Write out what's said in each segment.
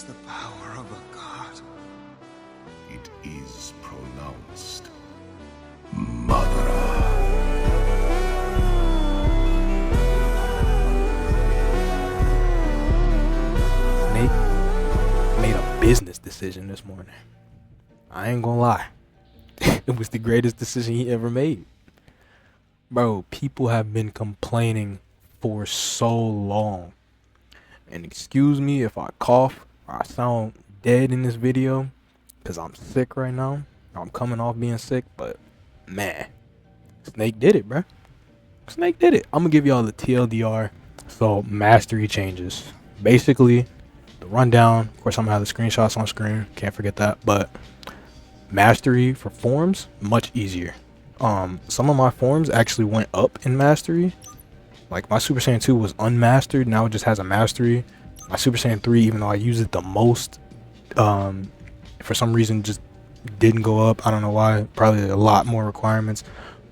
It's the power of a god. It is pronounced. Mother. Snake made a business decision this morning. I ain't gonna lie. It was the greatest decision he ever made. Bro, people have been complaining for so long. And excuse me if I cough or I sound dead in this video, because I'm sick right now. I'm coming off being sick, but man, Snake did it, bro. Snake did it. I'm gonna give y'all the TLDR. So, mastery changes. Basically, the rundown. Of course, I'm gonna have the screenshots on screen. Can't forget that. But mastery for forms, much easier. Some of my forms actually went up in mastery. Like my Super Saiyan 2 was unmastered, now it just has a mastery. My Super Saiyan 3, even though I use it the most, for some reason just didn't go up. I don't know why. Probably a lot more requirements.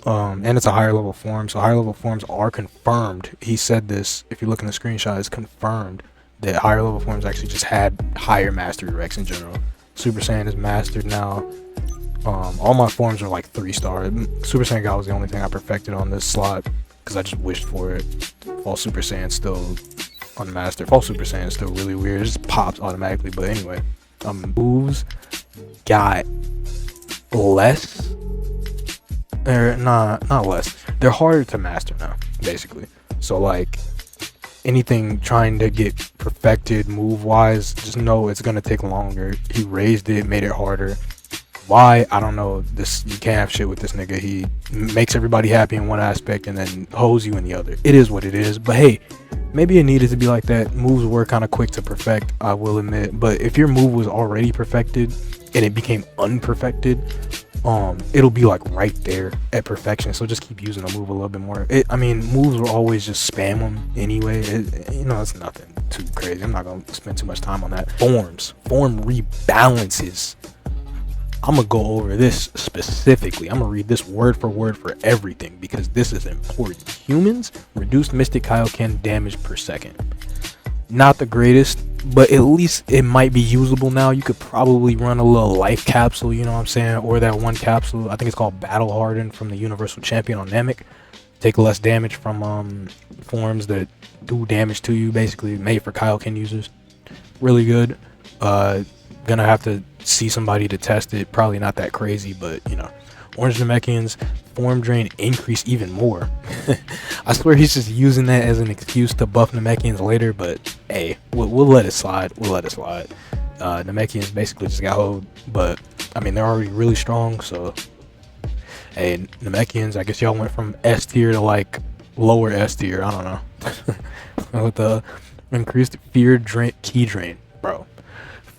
And it's a higher level form, so higher level forms are confirmed. He said this, if you look in the screenshot, it's confirmed that higher level forms actually just had higher mastery recs in general. Super Saiyan is mastered now. All my forms are like 3-star. Super Saiyan God was the only thing I perfected on this slot, because I just wished for it. False Super Saiyan still unmastered. False Super Saiyan is still really weird. It just pops automatically. But anyway, moves got less. Or not less. They're harder to master now, basically. So like anything trying to get perfected move wise, just know it's gonna take longer. He raised it, made it harder. Why? I don't know. This, you can't have shit with this nigga. He makes everybody happy in one aspect and then hoes you in the other. It is what it is. But hey, maybe it needed to be like that. Moves were kind of quick to perfect, I will admit. But if your move was already perfected and it became unperfected, it'll be like right there at perfection. So just keep using the move a little bit more. I mean, moves will always just spam them anyway. You know, it's nothing too crazy. I'm not gonna spend too much time on that. Form rebalances. I'm gonna go over this specifically. I'm gonna read this word for word for everything because this is important. Humans, reduced Mystic Kaioken damage per second. Not the greatest, but at least it might be usable now. You could probably run a little life capsule, you know what I'm saying? Or that one capsule, I think it's called Battle Harden from the Universal Champion on Namek. Take less damage from forms that do damage to you, basically made for Kaioken users. Really good. Gonna have to see somebody to test it. Probably not that crazy, but you know. Orange Namekians form drain increase even more. I swear he's just using that as an excuse to buff Namekians later, but hey, we'll let it slide. Namekians basically just got hold, but I mean they're already really strong, so hey, Namekians, I guess y'all went from S tier to like lower S tier. I don't know. With the increased fear drain, key drain, bro.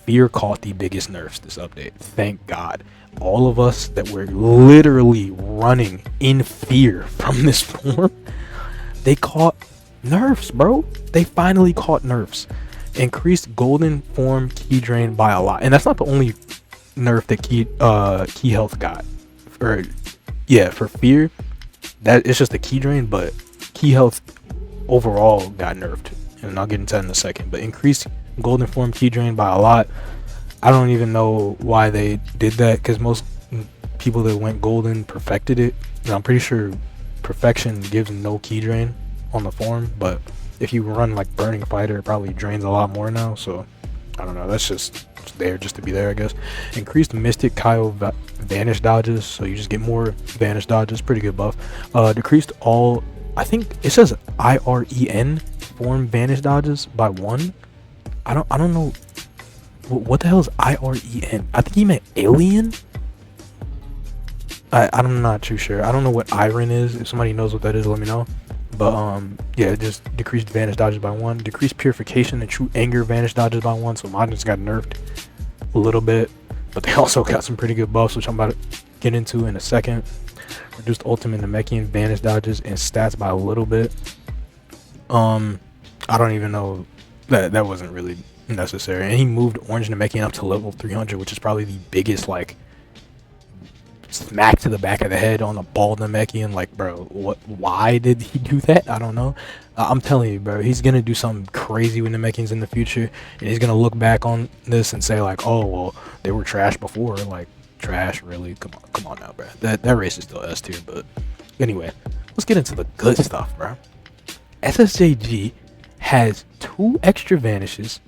Fear caught the biggest nerfs this update. Thank God. All of us that were literally running in fear from this form, they caught nerfs, bro. They finally caught nerfs. Increased golden form key drain by a lot. And that's not the only nerf that key health got. For fear, that it's just a key drain, but key health overall got nerfed. And I'll get into that in a second. But increased golden form key drain by a lot. I don't even know why they did that, because most people that went golden perfected it, and I'm pretty sure perfection gives no key drain on the form, but if you run like burning fighter, it probably drains a lot more now. So I don't know, that's just there just to be there, I guess. Increased mystic Kaio vanish dodges, so you just get more vanish dodges. Pretty good buff. Decreased all, I think it says IREN form vanish dodges by 1. I don't know what the hell is IREN. I think he meant alien. I'm not too sure. I don't know what IREN is. If somebody knows what that is, let me know. But yeah, just decreased vanish dodges by 1. Decreased purification and true anger vanish dodges by 1. So mine just got nerfed a little bit, but they also got some pretty good buffs, which I'm about to get into in a second. Reduced ultimate Namekian vanish dodges and stats by a little bit. I don't even know. That wasn't really necessary. And he moved Orange Namekian up to level 300, which is probably the biggest like smack to the back of the head on a bald Namekian. Like, bro, why did he do that? I don't know. I'm telling you, bro, he's gonna do something crazy with Namekians in the future, and he's gonna look back on this and say like, oh well, they were trash before. Like, trash, really? Come on now, bro. That race is still S tier. But anyway, let's get into the good stuff, bro. SSJG has 2 extra vanishes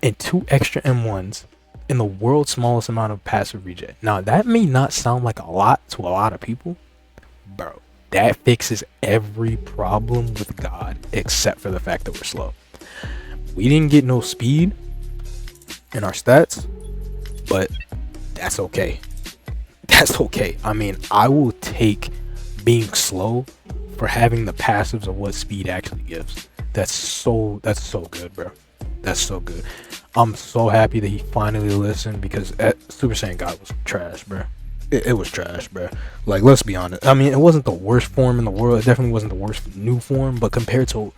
and 2 extra M1s in the world's smallest amount of passive regen. Now, that may not sound like a lot to a lot of people, bro. That fixes every problem with God except for the fact that we're slow. We didn't get no speed in our stats, but that's okay. That's okay. I mean, I will take being slow for having the passives of what speed actually gives. That's so good, bro. That's so good. I'm so happy that he finally listened, because Super Saiyan God was trash, bro. It was trash, bro. Like, let's be honest. I mean, it wasn't the worst form in the world. It definitely wasn't the worst new form, but compared to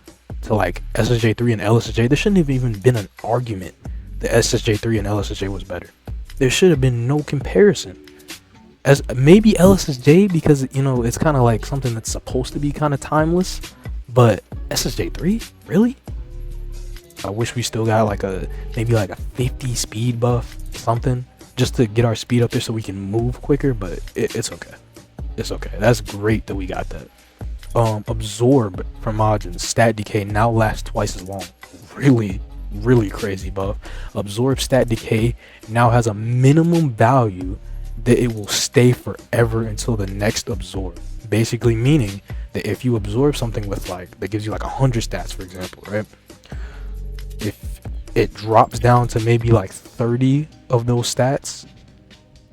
like SSJ3 and LSSJ, there shouldn't have even been an argument that SSJ3 and LSSJ was better. There should have been no comparison. As maybe LSSJ, because, you know, it's kind of like something that's supposed to be kind of timeless, but SSJ3, really? I wish we still got like maybe like a 50 speed buff, something, just to get our speed up there so we can move quicker. But it's okay. It's okay. That's great that we got that. Absorb from Majin stat decay now lasts twice as long. Really crazy buff. Absorb stat decay now has a minimum value that it will stay forever until the next absorb. Basically meaning that if you absorb something with like, that gives you like 100 stats, for example, right? If it drops down to maybe like 30 of those stats,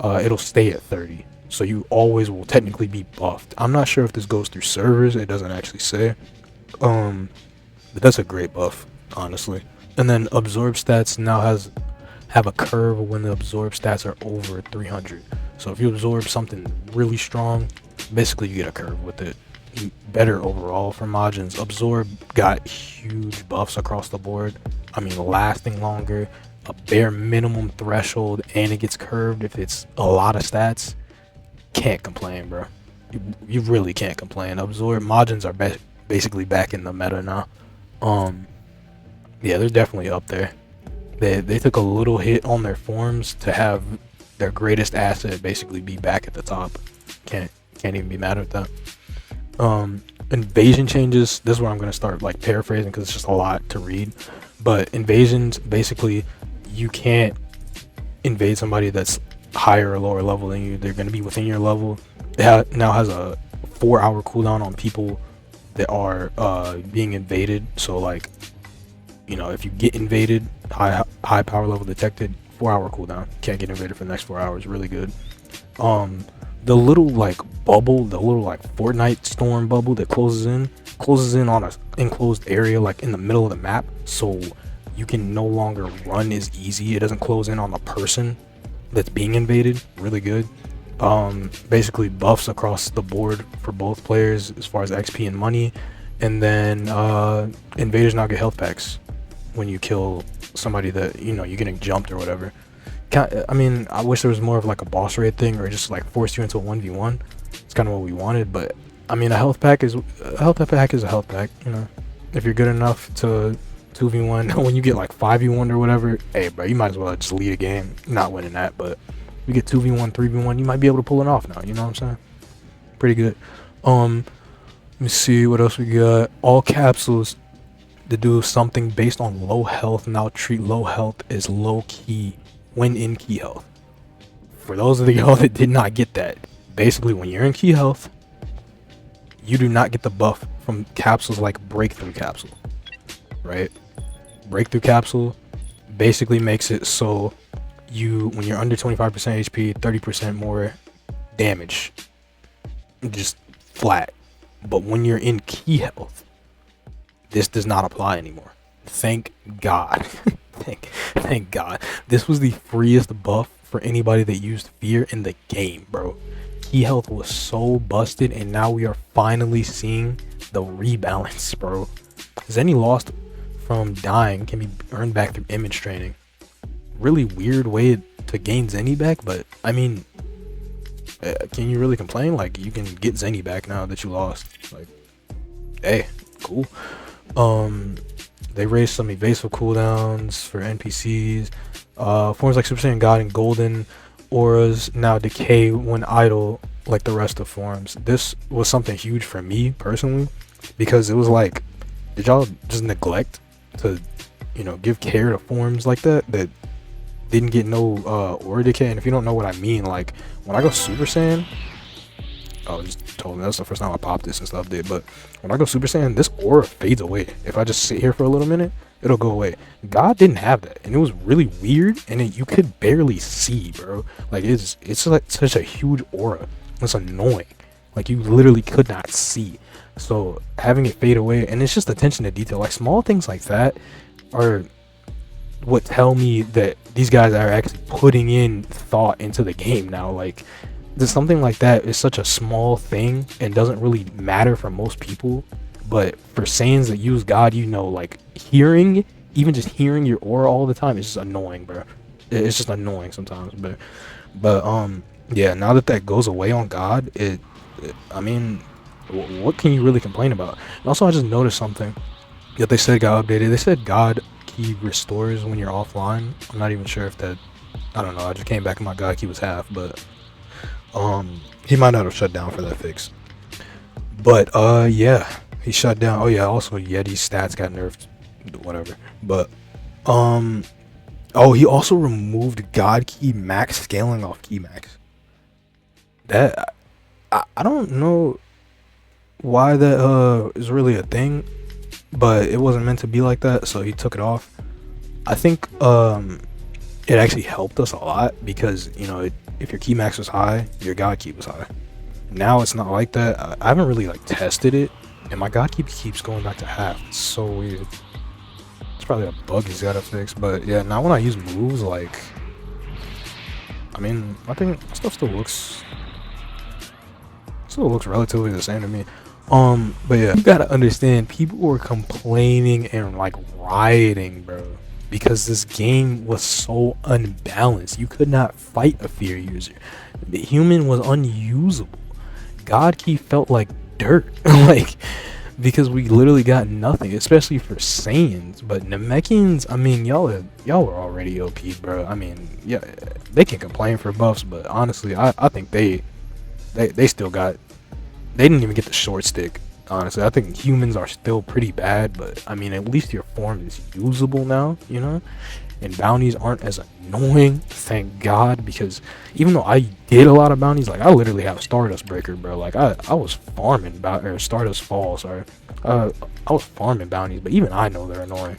it'll stay at 30. So you always will technically be buffed. I'm not sure if this goes through servers. It doesn't actually say. But that's a great buff, honestly. And then absorb stats now have a curve when the absorb stats are over 300. So if you absorb something really strong, basically you get a curve with it. Better overall for Majins. Absorb got huge buffs across the board. I mean, lasting longer, a bare minimum threshold, and it gets curved if it's a lot of stats. Can't complain, bro. You really can't complain. Absorb Majins are basically back in the meta now. Yeah, they're definitely up there. They took a little hit on their forms to have their greatest asset basically be back at the top. Can't even be mad at that. Invasion changes. This is where I'm gonna start like paraphrasing because it's just a lot to read. But invasions, basically, you can't invade somebody that's higher or lower level than you. They're gonna be within your level. It now has a 4-hour cooldown on people that are being invaded. So like, you know, if you get invaded, high power level detected, 4-hour cooldown. Can't get invaded for the next 4 hours. Really good. The little like bubble, the little like Fortnite storm bubble that closes in on a enclosed area like in the middle of the map, so you can no longer run as easy. It doesn't close in on the person that's being invaded. Really good. Basically buffs across the board for both players as far as XP and money. And then invaders now get health packs when you kill somebody that, you know, you're getting jumped or whatever. I mean, I wish there was more of like a boss raid thing, or just like force you into a 1v1. It's kind of what we wanted, but I mean, a health pack is a health pack. You know, if you're good enough to 2v1, when you get like 5v1 or whatever, hey bro, you might as well just lead a game. Not winning that, but you get 2v1, 3v1, you might be able to pull it off now. You know what I'm saying? Pretty good. Let me see what else we got. All capsules to do something based on low health now treat low health as low key when in key health. For those of y'all that did not get that, basically when you're in key health, you do not get the buff from capsules like breakthrough capsule, right? Breakthrough capsule basically makes it so you, when you're under 25% HP, 30% more damage, just flat. But when you're in key health, this does not apply anymore. Thank God. Thank God. This was the freest buff for anybody that used fear in the game, bro. Key health was so busted, and now we are finally seeing the rebalance, bro. Zenny lost from dying can be earned back through image training. Really weird way to gain Zenny back, but I mean, Can you really complain? Like, you can get Zany back now that you lost. Like, hey, cool. They raised some evasive cooldowns for NPCs. Forms like Super Saiyan God and Golden auras now decay when idle like the rest of forms. This was something huge for me personally, because it was like, did y'all just neglect to, you know, give care to forms like that didn't get no aura decay? And if you don't know what I mean, like when I go Super Saiyan, just told me that's the first time I popped this since the update, but when I go Super Saiyan, this aura fades away. If I just sit here for a little minute, it'll go away. God didn't have that, and it was really weird, and you could barely see, bro. Like, it's like such a huge aura. It's annoying. Like, you literally could not see. So having it fade away, and it's just attention to detail. Like, small things like that are what tell me that these guys are actually putting in thought into the game now. Like, something like that is such a small thing and doesn't really matter for most people, but for Saiyans that use God, you know, like even just hearing your aura all the time is just annoying, bro. It's just annoying sometimes, but yeah, now that goes away on God, I mean, what can you really complain about? And also, I just noticed something that they said got updated. They said God key restores when you're offline. I'm not even sure if that, I don't know, I just came back and my God key was half, but he might not have shut down for that fix. But yeah, he shut down. Oh yeah, also Yeti's stats got nerfed, whatever. But oh, he also removed God key max scaling off key max. That I don't know why that is really a thing, but it wasn't meant to be like that, so he took it off. I think it actually helped us a lot, because, you know, if your key max was high, your God key was high. Now it's not like that. I haven't really like tested it, and my God key keeps going back to half. It's so weird. It's probably a bug he's got to fix. But yeah, now when I use moves, like, I mean, I think stuff still looks relatively the same to me. But yeah, you gotta understand, people were complaining and like rioting, bro, because this game was so unbalanced. You could not fight a fear user. The human was unusable. God key felt like dirt, like, because we literally got nothing, especially for Saiyans. But Namekians, I mean, y'all were already OP, bro. I mean, yeah, they can complain for buffs, but honestly, I think they still got, they didn't even get the short stick. Honestly, I think humans are still pretty bad, but I mean, at least your form is usable now, you know, and bounties aren't as annoying, thank God, because even though I did a lot of bounties, like, I literally have Stardust Breaker, bro. Like, I was farming Stardust Fall, sorry. I was farming bounties, but even I know they're annoying.